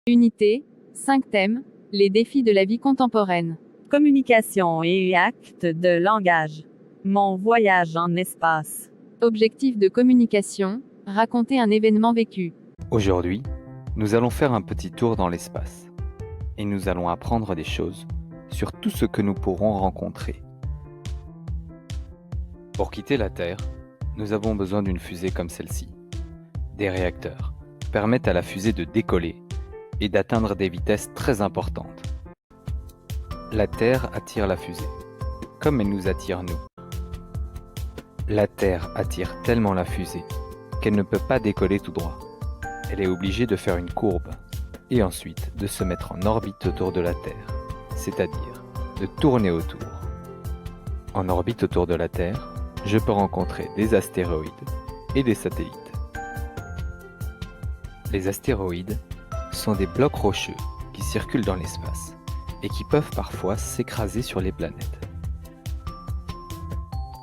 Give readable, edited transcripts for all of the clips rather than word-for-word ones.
Unité, 5 thèmes, les défis de la vie contemporaine. Communication et actes de langage. Mon voyage en espace. Objectif de communication, raconter un événement vécu. Aujourd'hui, nous allons faire un petit tour dans l'espace. Et nous allons apprendre des choses sur tout ce que nous pourrons rencontrer. Pour quitter la Terre, nous avons besoin d'une fusée comme celle-ci. Des réacteurs permettent à la fusée de décoller et d'atteindre des vitesses très importantes. La Terre attire la fusée, comme elle nous attire nous. La Terre attire tellement la fusée qu'elle ne peut pas décoller tout droit. Elle est obligée de faire une courbe et ensuite de se mettre en orbite autour de la Terre, c'est-à-dire de tourner autour. En orbite autour de la Terre, je peux rencontrer des astéroïdes et des satellites. Les astéroïdes sont des blocs rocheux qui circulent dans l'espace et qui peuvent parfois s'écraser sur les planètes.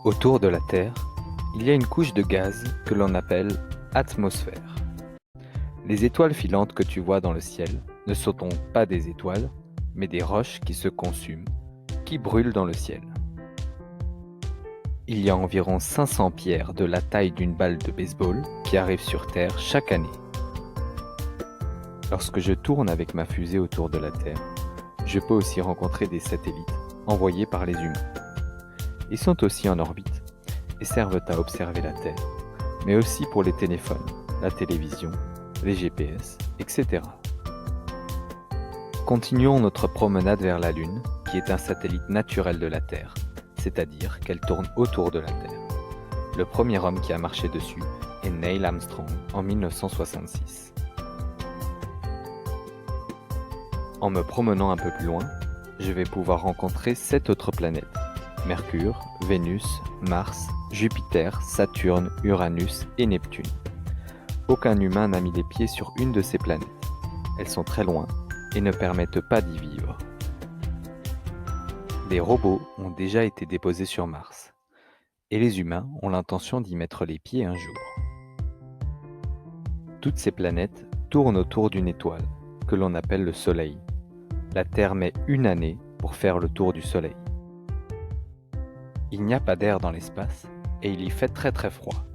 Autour de la Terre, il y a une couche de gaz que l'on appelle atmosphère. Les étoiles filantes que tu vois dans le ciel ne sont donc pas des étoiles, mais des roches qui se consument, qui brûlent dans le ciel. Il y a environ 500 pierres de la taille d'une balle de baseball qui arrivent sur Terre chaque année. Lorsque je tourne avec ma fusée autour de la Terre, je peux aussi rencontrer des satellites envoyés par les humains. Ils sont aussi en orbite et servent à observer la Terre, mais aussi pour les téléphones, la télévision, les GPS, etc. Continuons notre promenade vers la Lune, qui est un satellite naturel de la Terre, c'est-à-dire qu'elle tourne autour de la Terre. Le premier homme qui a marché dessus est Neil Armstrong en 1966. En me promenant un peu plus loin, je vais pouvoir rencontrer 7 autres planètes: Mercure, Vénus, Mars, Jupiter, Saturne, Uranus et Neptune. Aucun humain n'a mis les pieds sur une de ces planètes. Elles sont très loin et ne permettent pas d'y vivre. Des robots ont déjà été déposés sur Mars, et les humains ont l'intention d'y mettre les pieds un jour. Toutes ces planètes tournent autour d'une étoile, que l'on appelle le Soleil. La Terre met une année pour faire le tour du Soleil. Il n'y a pas d'air dans l'espace, et il y fait très très froid.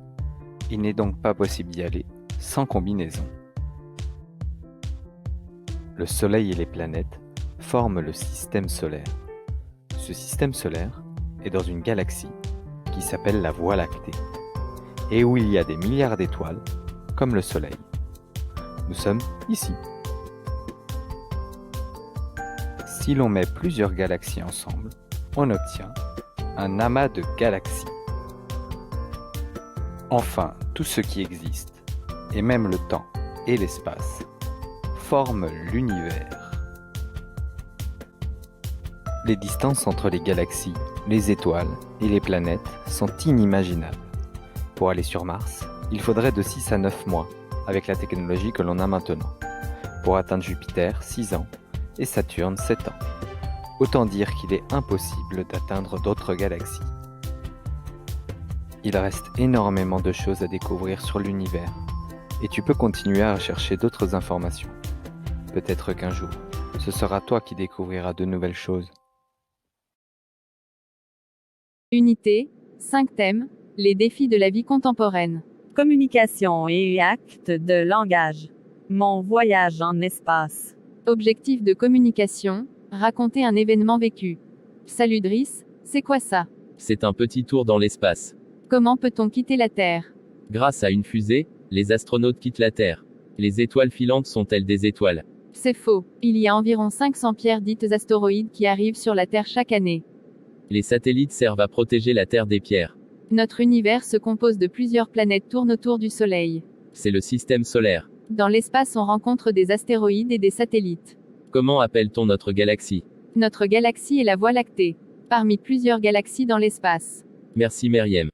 Il n'est donc pas possible d'y aller sans combinaison. Le Soleil et les planètes forment le système solaire. Ce système solaire est dans une galaxie qui s'appelle la Voie lactée, et où il y a des milliards d'étoiles, comme le Soleil. Nous sommes ici. Si l'on met plusieurs galaxies ensemble, on obtient un amas de galaxies. Enfin, tout ce qui existe, et même le temps et l'espace, forment l'univers. Les distances entre les galaxies, les étoiles et les planètes sont inimaginables. Pour aller sur Mars, il faudrait de 6 à 9 mois, avec la technologie que l'on a maintenant. Pour atteindre Jupiter, 6 ans, et Saturne, 7 ans. Autant dire qu'il est impossible d'atteindre d'autres galaxies. Il reste énormément de choses à découvrir sur l'univers, et tu peux continuer à rechercher d'autres informations. Peut-être qu'un jour, ce sera toi qui découvriras de nouvelles choses. Unité, 5 thèmes, les défis de la vie contemporaine. Communication et actes de langage. Mon voyage en espace. Objectif de communication, raconter un événement vécu. Salut Driss, c'est quoi ça? C'est un petit tour dans l'espace. Comment peut-on quitter la Terre? Grâce à une fusée, les astronautes quittent la Terre. Les étoiles filantes sont-elles des étoiles? C'est faux. Il y a environ 500 pierres dites astéroïdes qui arrivent sur la Terre chaque année. Les satellites servent à protéger la Terre des pierres. Notre univers se compose de plusieurs planètes tournent autour du Soleil. C'est le système solaire. Dans l'espace, on rencontre des astéroïdes et des satellites. Comment appelle-t-on notre galaxie? Notre galaxie est la Voie lactée, parmi plusieurs galaxies dans l'espace. Merci Meriem.